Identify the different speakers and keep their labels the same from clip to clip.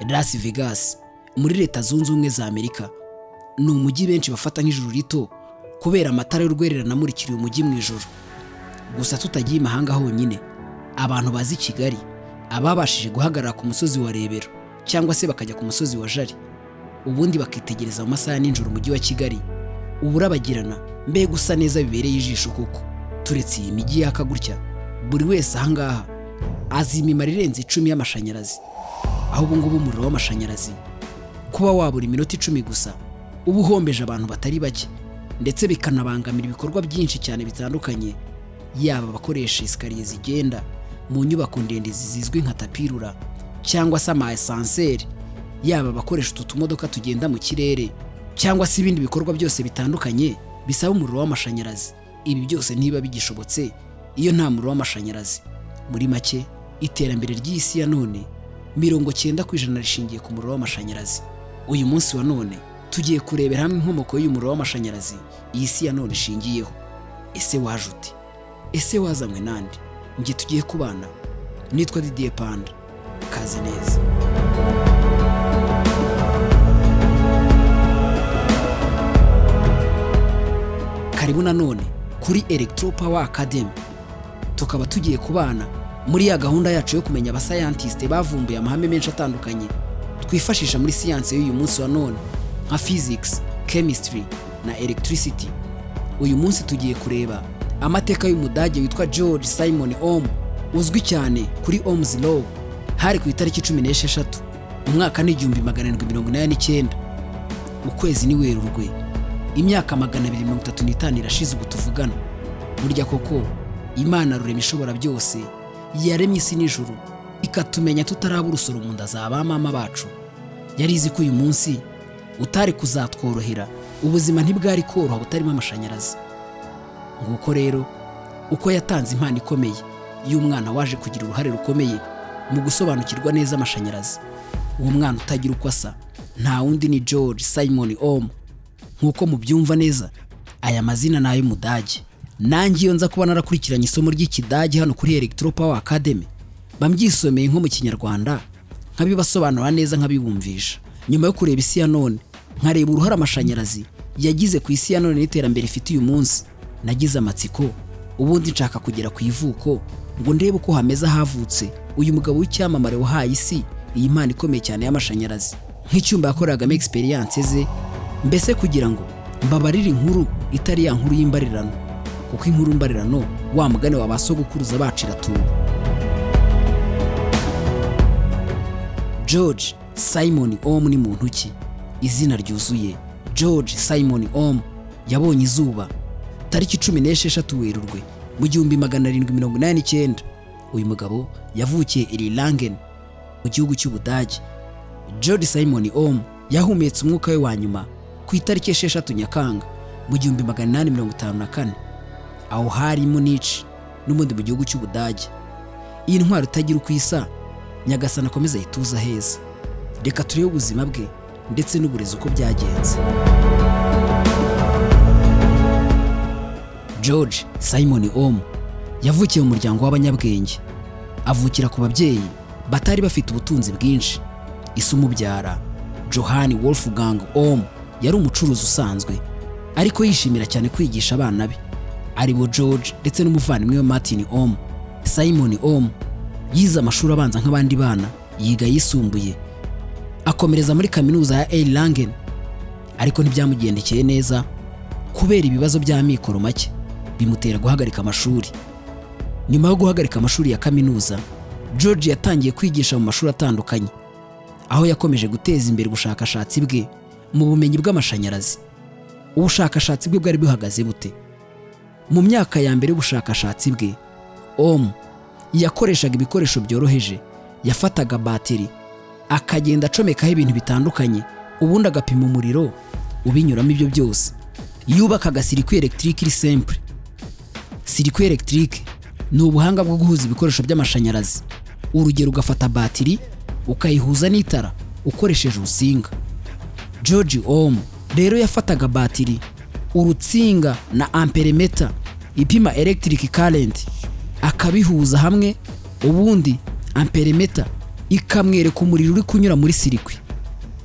Speaker 1: Las Vegas muri Leta Zunze Ubumwe za Amerika ni umujyi benshi bafata nk'ijuru rito kubera amatara y'urwererane amurikira uyu mujyi mu ijoro. Gusa tutagiye imahanga honyine, abantu bazi Kigali ababashije guhagarara ku musozi wa Rebero cyangwa se bakajya ku musozi wa Jari, ubundi bakitegereza mu masaha y'ijoro umujyi wa Kigali uburabagirana mbega usa neza bibereye ijisho. Kuko turetse iyi mijyi yaka gutya, buri wese ahangaha azi imimaro irenze 10 y'amashanyarazi. Aho ubu ngubu umuriro w'amashanyarazi kuba wabura iminota 10 gusa ubu hombeje abantu batari bake, ndetse bikanabangamira ibikorwa byinshi cyane bitandukanye, yaba abakoresha isikariye zigenda mu nyubako ndende zizizwi nka tapirura cyangwa se ama esanseri, yaba abakoresha utu tumodoka tugenda mu kirere cyangwa se ibindi bikorwa byose bitandukanye bisaba umuriro w'amashanyarazi. Ibi byose niba bigishobotse iyo nta muriro w'amashanyarazi. Muri make, iterambere ry'isi ya none 90% rishingiye ku muriro w'amashanyarazi. Uyu munsi wa none tugiye kurebera hamwe inkomoko y'umuriro w'amashanyarazi iyi si ya none ishingiyeho. Ese waje ute? Ese wazanywe nande? Ngiye tugiye kubana. Nitwa Didier Panda. Kaze neza. Karibu nanone kuri Electro Power Academy. Tukaba tugiye kubana muri ya gahunda yacu yo kumenya abascientiste bavumbuye amahame menshi atandukanye twifashisha muri science y'uyu munsi wa none nka physics, chemistry na electricity. Uyu munsi tugiye kureba amateka y'umudage witwa George Simon Ohm, uzwi cyane kuri Ohm's Law. Hari ku itariki 16 umwaka ni 1789. Ukwezi ni Werurwe. Imyaka 235 irashize ubu tuvugana. Burya koko Imana rurema ishobora byose yaremye isi n'ijuru ikatumenya tutarabura urusoro mu nda za ba mama bacu. Yari izi ko uyu munsi utari kuzatworohera, ubuzima ntibwari koroha butarimo amashanyarazi. Nguko rero uko yatanze impano ikomeye y'umwana waje kugira uruhare rukomeye mu gusobanukirwa neza amashanyarazi. Uwo mwana utagira uko asa nta wundi ni George Simon Ohm. Nkuko mubyumva neza, aya mazina nayo mudage. Nanjye iyo nza kuba narakurikiranye isomo ry'ikidage hano kuri Electro Power Academy, bambyisomeye nko mu Kinyarwanda nkabibasobanura neza nkabibumvisha. Nyuma yo kureba isi ya none, nkareba uruhare amashanyarazi yagize ku isi ya none n'iterambere ifite uyu munsi, nagize amatsiko. Ubundi nshaka kugera ku ivuko ngo ndebe uko hameze havutse uyu mugabo w'icyamamare wahaye isi iyi mpano ikomeye cyane y'amashanyarazi, nk'icyumba yakoreragamo experience ze, mbese kugira ngo mbabarire inkuru itari ya nkuru y'imbarirano, kuko inkuru mbarirano wa mugane wabasogokuruza bacira tuba. George Simon Ohm ni muntu ki? Izina ryuzuye George Simon Ohm yabonye izuba tariki 16 Werurwe mu 1789. Uyu mugabo yavukiye Erlangen mu gihugu cy'Ubudage. George Simon Ohm yahumetse umwuka we wa nyuma ku itariki 6 Nyakanga mu 1854 aho hari Munich n'umundi mu gihugu cy'Ubudage. Iyi ntwaro itagira uko isa, Nyagasana akomeza yituza heza. Reka turebe ubuzima bwe ndetse n'uburezi uko byagenze. George Simon Ohm yavukiye mu muryango w'abanyabwenge. Avukira ku babyeyi batari bafite ubutunzi bwinshi. Ise umubyara Johann Wolfgang Ohm yari umucuruzi usanzwe, ariko yishimira cyane kwigisha abana be aribo George ndetse n'umuvandimwe we Martin Ohm. Simon Ohm yize amashuri abanza nk'abandi bana, yiga yisumbuye, akomereza muri kaminuza ya Erlangen, ariko ntibyamugendekeye neza kubera ibibazo by'amikoro make bimutera guhagarika amashuri. Nyuma yo guhagarika amashuri ya kaminuza, George yatangiye kwigisha mu mashuri atandukanye, aho yakomeje guteza imbere ubushakashatsi bwe mu bumenyi bw'amashanyarazi. Ubushakashatsi bwe bwari buhagaze bute? Mu myaka ya mbere y'ubushakashatsi bwe, Ohm yakoreshaga ibikoresho byoroheje. Yafataga bateri akagenda acomekaho ibintu bitandukanye, ubundi agapima umuriro ubinyuramo. Ibyo byose yubakaga circuit electrique iri simple. Circuit electrique ni ubuhanga bwo guhuza ibikoresho by'amashanyarazi. Urugero, ugafata bateri ukayihuza n'itara ukoresheje urusinga. George Ohm rero yafataga bateri, urutsinga na amperemeter ipima electric current, akabihuza hamwe, ubundi amperemeter ikamwereka umuriro uri kunyura muri sirikwi.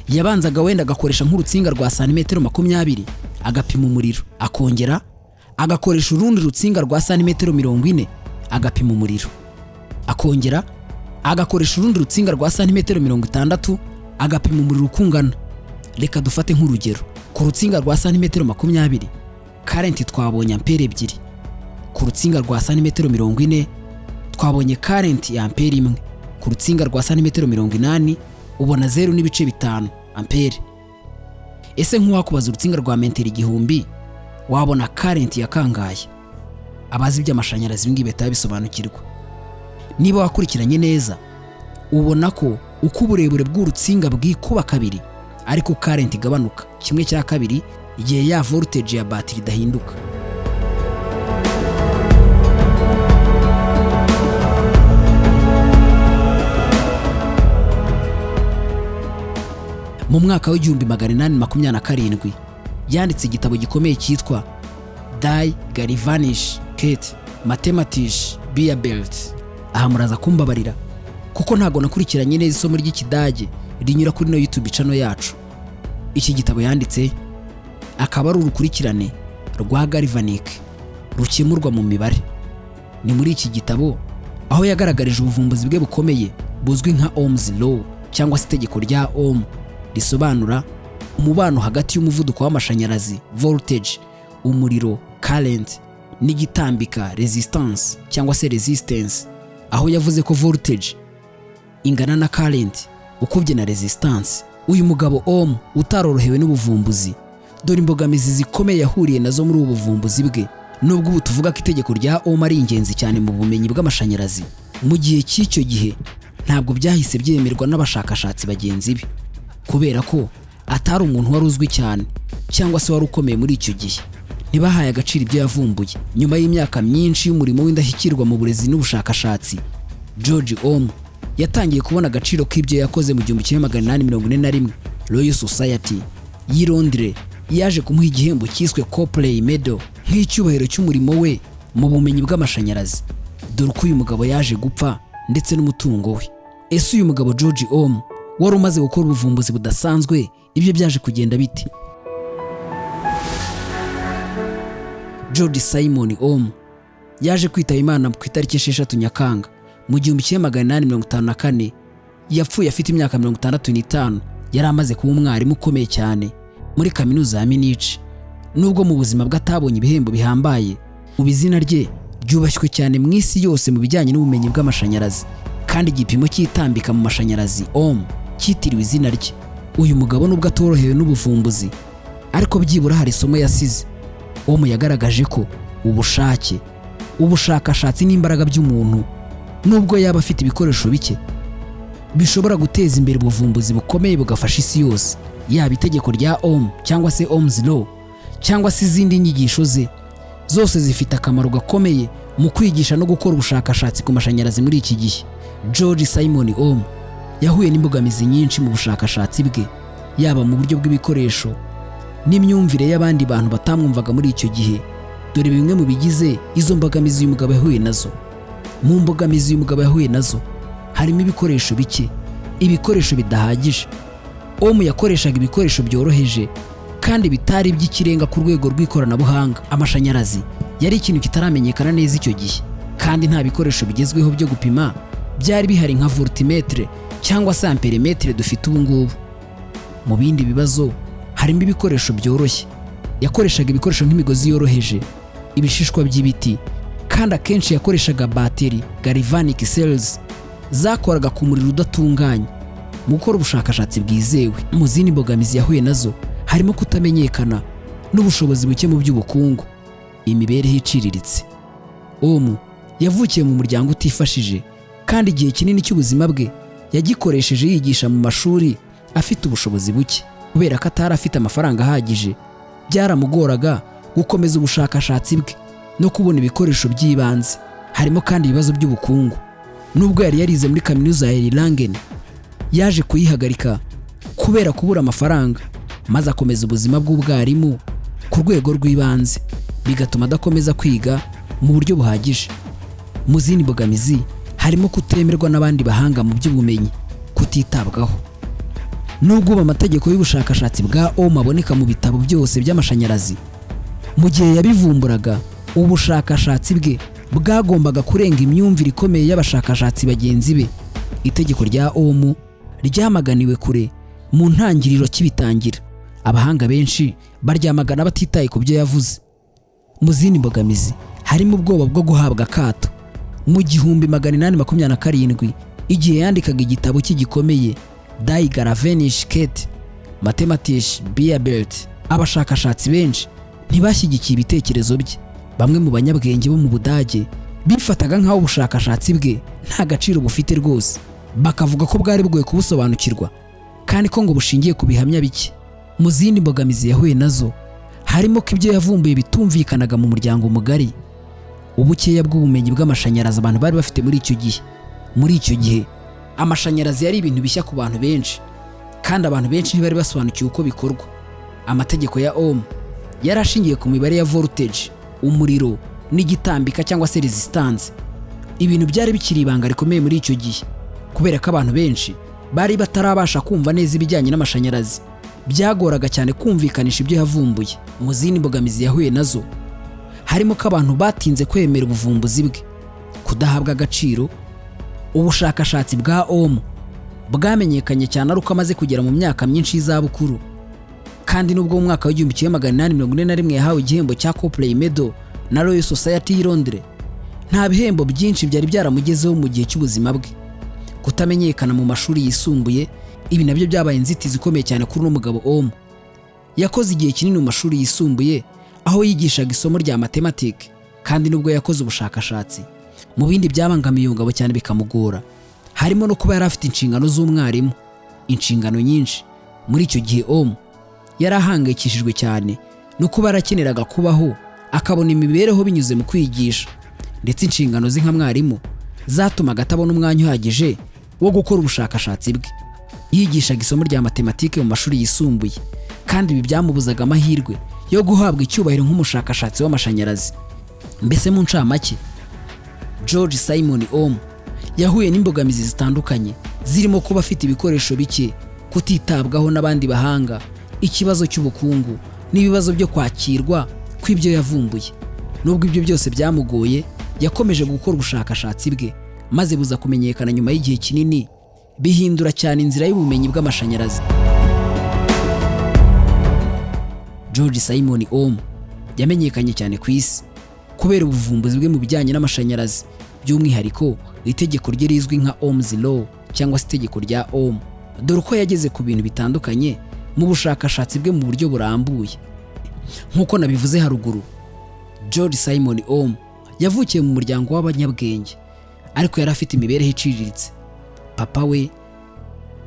Speaker 1: Yabanzaga wenda agakoresha nk'urutsinga rwa santimetero 20 agapima umuriro, akongera agakoresha urundi rutsinga rwa santimetero 40 agapima umuriro, akongera agakoresha urundi rutsinga rwa santimetero 60 agapima umuriro ukungana. Reka dufate nk'urugero, ku rutsinga rwa santimetero 20 current twabonye ampere 2, ku rutsinga rwa santimetero 40 twabonye current ya ampere 1, ku rutsinga rwa santimetero 80 ubona 0.5 ampere. Ese nk'uwakubaza urutsinga rwa metero 1000 wabona current ya kangahe? Abazi iby'amashanyarazi bingi betabisobanukirwa. Niba wakurikiranye neza ubona ko uko uburebure bw'urutsinga bwikuba kabiri ariko current igabanuka 1/2 igihe ya voltage ya battery idahinduka. Mu mwaka wa 1827 yanditse igitabo gikomeye cyitwa Die Galvanische Kette Mathematische Bierbild. Aha muraza kumbabarira kuko ntago nakurikiranye neza isomo ry'ikidage rinyura kuri no YouTube channel yacu. Iki gitabo yanditse akaba ari urukurikirane rwa galvanic rukemurwa mu mibare. Ni muri iki gitabo aho yagaragarije ubuvumbuzi bwe bukomeye buzwi nka Ohm's law cyangwa se itegeko rya Ohm, risobanura umubano hagati y'umuvuduko w'amashanyarazi voltage, umuriro current, n'igitambika resistance cyangwa se resistance, aho yavuze ko voltage ingana na current ukubye na resistance. Uyu mugabo Ohm utarorohewe n'ubuvumbuzi, dore imbogamizi zikomeye yahuriye nazo muri ubu buvumbuzi bwe. Nubwo ubu tuvuga ko itegeko rya Ohm ari ingenzi cyane mu bumenyi bw'amashanyarazi, mu gihe cy'icyo gihe ntabwo byahise byemerwa n'abashakashatsi bagenzi be, kubera ko atari umuntu wari uzwi cyane cyangwa se wari ukomeye muri icyo gihe. Ntibahaye agaciro ibyo yavumbuye. Nyuma y'imyaka myinshi y'umurimo w'indashyikirwa mu burezi n'ubushakashatsi, George Ohm yatangiye kubona agaciro k'ibyo yakoze mu 1841. Royal Society y'i Londres yaje kumuha igihembo cyiswe Copley Medal nk'icyubahiro cy'umurimo we mu bumenyi bw'amashanyarazi. Dore uko uyu mugabo yaje gupfa ndetse n'umutungo we. Ese uyu mugabo George Ohm wari umaze gukora ubuvumbuzi budasanzwe, ibyo byaje kugenda biti? George Simon Ohm yaje kwitaba Imana ku itariki 6 Nyakanga mu 1854. Yapfuye afite imyaka 65. Yari amaze kuba umwarimu ukomeye cyane muri kaminuza ya Munich. Nubwo mu buzima bwe atabonye ibihembo bihambaye, ubu izina rye ryubashywe cyane mu isi yose mu bijyanye n'ubumenyi bw'amashanyarazi, kandi igipimo cy'itambika mu mashanyarazi Ohm cyitiriwe izina rye. Uyu mugabo nubwo atorohewe n'ubuvumbuzi, ariko byibura hari isomo yasize. Ohm yagaragaje ko ubushake, ubushakashatsi n'imbaraga by'umuntu, nubwo yaba afite ibikoresho bike, bishobora guteza imbere ubuvumbuzi bukomeye bugafasha isi yose. Yaba itegeko rya Ohm cyangwa se Ohm's law cyangwa se izindi nyigisho ze, zose zifite akamaro gakomeye mu kwigisha no gukora ubushakashatsi ku mashanyarazi muri iki gihe. George Simon Ohm yahuye n'imbogamizi nyinshi mu bushakashatsi bwe, yaba mu buryo bw'ibikoresho n'imyumvire y'abandi bantu batamwumvaga muri icyo gihe. Dore bimwe mu bigize izo mbogamizi uyu mugabo yahuye nazo. Mu mbogamizi uyu mugabo yahuye nazo harimo ibikoresho bike, ibikoresho bidahagije. Ohm yakoreshaga ibikoresho byoroheje kandi bitari by'ikirenga ku rwego rw'ikoranabuhanga. Amashanyarazi yari ikintu kitaramenyekana neza icyo gihe, kandi nta bikoresho bigezweho byo gupima byari bihari nka voltmetre cyangwa se amperemetre dufite ubu ngubu. Mu bindi bibazo harimo ibikoresho byoroshye. Yakoreshaga ibikoresho nk'imigozi yoroheje, ibishishwa by'ibiti, kandi akenshi yakoreshaga battery galvanic cells zakoraga ku muriro udatunganye mu gukora ubushakashatsi bwizewe. Mu zindi mbogamizi yahuye nazo harimo kutamenyekana n'ubushobozi buke mu by'ubukungu, imibereho iciriritse. Ohm yavukiye mu muryango utifashije, kandi igihe kinini cy'ubuzima bwe yagikoresheje yigisha mu mashuri afite ubushobozi buke. Kubera ko atari afite amafaranga ahagije, byaramugoraga gukomeza ubushakashatsi bwe no kubona ibikoresho by'ibanze. Harimo kandi ibibazo by'ubukungu. Nubwo yari yarize muri kaminuza ya Erlangen, yaje kuyihagarika kubera kubura amafaranga, maze akomeza ubuzima bw'ubwarimu ku rwego rw'ibanze, bigatuma adakomeza kwiga mu buryo buhagije. Mu zindi mbogamizi harimo kutemerwa n'abandi bahanga mu by'ubumenyi. kutitabwaho. Nubwo amategeko y'ubushakashatsi bwa Ohm aboneka mu bitabo byose by'amashanyarazi, mu gihe yabivumburaga ubushakashatsi bwe bwagombaga kurenga imyumvire ikomeye y'abashakashatsi bagenzi be. Itegeko rya Ohm ryamaganiwe kure mu ntangiriro kibitangira. Abahanga benshi baryamagana batitaye ku byo yavuze. Mu zindi mbogamizi harimo ubwoba bwo guhabwa akato. Mu 1827 igihe yandikaga igitabo cy'igikomeye Die Galvanische Mathematische Bierbild, abashakashatsi benshi ntibashyigikiye ibitekerezo bye. Bamwe mu banyabwenge bo mu Budage bifataga nk'aho ubushakashatsi bwe nta gaciro bufite rwose, bakavuga ko bwari bugoye kubusobanukirwa kandi ko ngo bushingiye ku bihamya bike. Mu zindi mbogamizi yahuye nazo harimo ko ibyo yavumbuye bitumvikanaga mu muryango mugari. Ubukeya bw'ubumenyi bw'amashanyarazi abantu bari bafite muri icyo gihe amashanyarazi yari ibintu bishya ku bantu benshi, kandi abantu benshi ntibari basobanukiwe uko bikorwa. Amategeko ya Ohm yari ashingiye ku mibare ya voltage, umuriro n'igitambika cyangwa se resistance. Ibintu byari bikiri ibanga rikomeye muri icyo gihe kubera ko abantu benshi bari batarabasha kumva neza ibijyanye n'amashanyarazi. Byagoraga cyane kumvikanisha ibyo yavumbuye. Mu zindi mbogamizi yahuye nazo harimo ko abantu batinze kwemera ubuvumbuzi bwe, kudahabwa agaciro. Ubushakashatsi bwa Ohm bwamenyekanye cyane ari uko amaze kugera mu myaka myinshi y'izabukuru, kandi nubwo mu mwaka w'1841 yahawe igihembo cya Copley Medal na Royal Society y'i Londres, nta bihembo byinshi byari byaramugezeho mu gihe cy'ubuzima bwe. Kutamenyekana mu mashuri yisumbuye, ibi nabyo byabaye inzitizi ikomeye cyane kuri uno mugabo Ohm. Yakoze igihe kinini mu mashuri yisumbuye aho yigishaga isomo rya mathematics, kandi nubwo yakoze ubushakashatsi, mu bindi byabangamiye uwo ngabo cyane bikamugora harimo no kuba yari afite inshingano z'umwarimu, inshingano nyinshi. Muri icyo gihe Ohm yari ahangayikishijwe cyane no kuba yarakeneraga kubaho akabona imibereho binyuze mu kwigisha, ndetse inshingano ze nka mwarimu zatumaga atabona umwanya uhagije wo gukora ubushakashatsi bwe. Yigishaga isomo rya mathematics mu mashuri yisumbuye, kandi ibi byamubuzaga amahirwe yo guhabwa icyubahiro nk'umushakashatsi w'amashanyarazi. Mbese mu ncamake, George Simon Ohm yahuye n'imbogamizi zitandukanye zirimo kuba afite ibikoresho bike, kutitabwaho n'abandi bahanga, ikibazo cy'ubukungu n'ibibazo byo kwakirwa kw'ibyo yavumbuye. Nubwo ibyo byose byamugoye, yakomeje gukora ubushakashatsi bwe maze buza kumenyekana nyuma y'igihe kinini, bihindura cyane inzira y'ubumenyi bw'amashanyarazi. George Simon Ohm yamenyekanye cyane ku isi kubera ubuvumbuzi bwe mu bijyanye n'amashanyarazi, by'umwihariko itegeko rye rizwi nka Ohm's Law cyangwa se itegeko rya Ohm. Dore uko yageze ku bintu bitandukanye mu bushakashatsi bwe mu buryo burambuye. Nk'uko nabivuze haruguru, George Simon Ohm yavukiye mu muryango w'abanyabwenge, ariko yari afite imibereho iciriritse. Papa we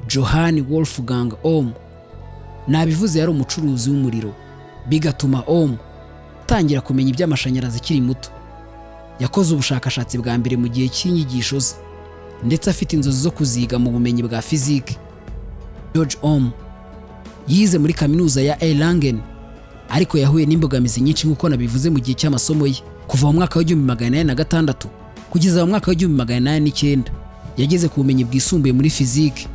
Speaker 1: Johann Wolfgang Ohm nabivuze yari umucuruzi w'umuriro, bigatuma Ohm atangira kumenya iby'amashanyarazi akiri muto. Yakoze ubushakashatsi bwa mbere mu gihe cy'inyigisho ze, ndetse afite inzozi zo kuziga mu bumenyi bwa fizike. George Ohm yize muri kaminuza ya Erlangen, ariko yahuye n'imbogamizi nyinshi nk'uko nabivuze mu gihe cy'amasomo ye. Kuva mu mwaka w'1806 kugeza mu mwaka w'1809 yageze ku bumenyi bwisumbuye muri fizike,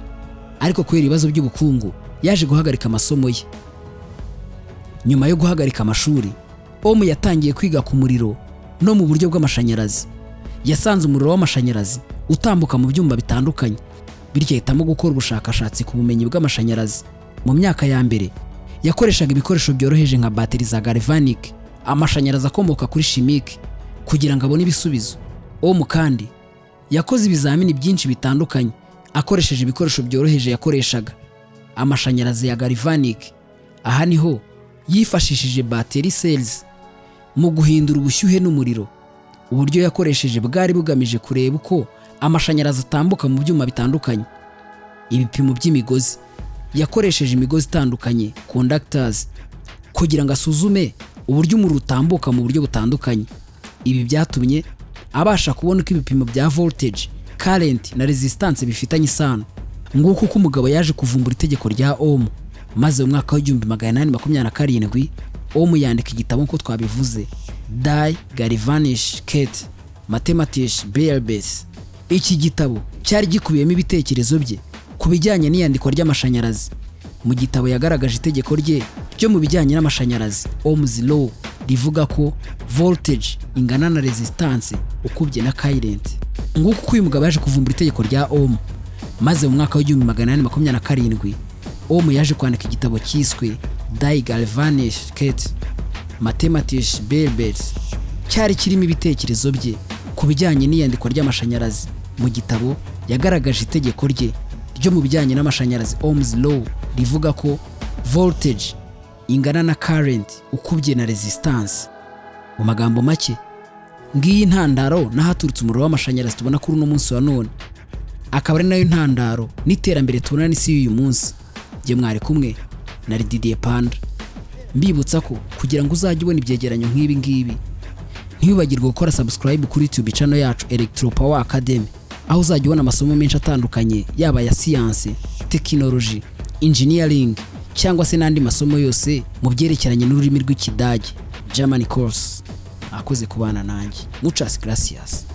Speaker 1: ariko kubera ibibazo by'ubukungu yaje guhagarika amasomo ye. Nyuma yo guhagarika amashuri, Ohm yatangiye kwiga ku muriro no mu buryo bw'amashanyarazi. Yasanze umuriro w'amashanyarazi utambuka mu byumba bitandukanye, bityo ahitamo gukora ubushakashatsi ku bumenyi bw'amashanyarazi. Mu myaka ya mbere yakoreshaga ibikoresho byoroheje nka bateri za galvanic, amashanyarazi akomoka kuri chimique, kugira ngo abone ibisubizo. Ohm kandi yakoze ibizamini byinshi bitandukanye akoresheje ibikoresho byoroheje yakoreshaga, amashanyarazi ya galvanic. Aha niho yifashishije battery cells mu guhindura ubushyuhe n'umuriro. Uburyo yakoresheje bwari bugamije kureba uko amashanyarazi atambuka mu byuma bitandukanye. Ibipimo by'imigozi, yakoresheje imigozi itandukanye conductors kugira ngo asuzume uburyo umuriro utambuka mu buryo butandukanye. Ibi byatumye abasha kubona uko ibipimo bya voltage, current na resistance bifitanye isano. Nguko uko umugabo yaje kuvumbura itegeko rya Ohm. Maze mu mwaka w'1827 Ohm yandika igitabo nko twabivuze, Die Galvanische Mathematische Bierbild. Iki gitabo cyari gikubiyemo ibitekerezo bye ku bijyanye n'iyandikwa ry'amashanyarazi. Mu gitabo yagaragaje itegeko rye ryo mu bijyanye n'amashanyarazi Ohm's law rivuga ko voltage ingana na resistance ukubye na current. Nguko uko uyu mugabo yaje kuvumbura itegeko rya Ohm, maze mu mwaka w'1827 Ohm yaje kwandika igitabo cyiswe Die Galvanische Mathematische Berbers, cyari kirimo ibitekerezo bye ku bijyanye n'iyandikwa ry'amashanyarazi. Mu gitabo yagaragaje itegeko rye ryo mu bijyanye n'amashanyarazi Ohm's law rivuga ko voltage ingana na current ukubye na resistance. Mu magambo make, ngiyi ntandaro n'ahaturutse umuriro w'amashanyarazi tubona kuri uno munsi wa none, akaba ari nayo ntandaro n'iterambere tubona n'isi y'uyu munsi. Jye mwari kumwe na Didier Panda, mbibutsa ko kugira ngo uzajye ubona ibyegeranyo nk'ibi ngibi, ntibibagirwe gukora subscribe kuri YouTube channel yacu Electropower Academy, aho uzajya ubona amasomo menshi atandukanye yaba ya science, technology, engineering cyangwa se n'andi masomo yose mu byerekeranye n'ururimi rw'Ikidage, German course. Akoze kubana nanjye. Muchas gracias.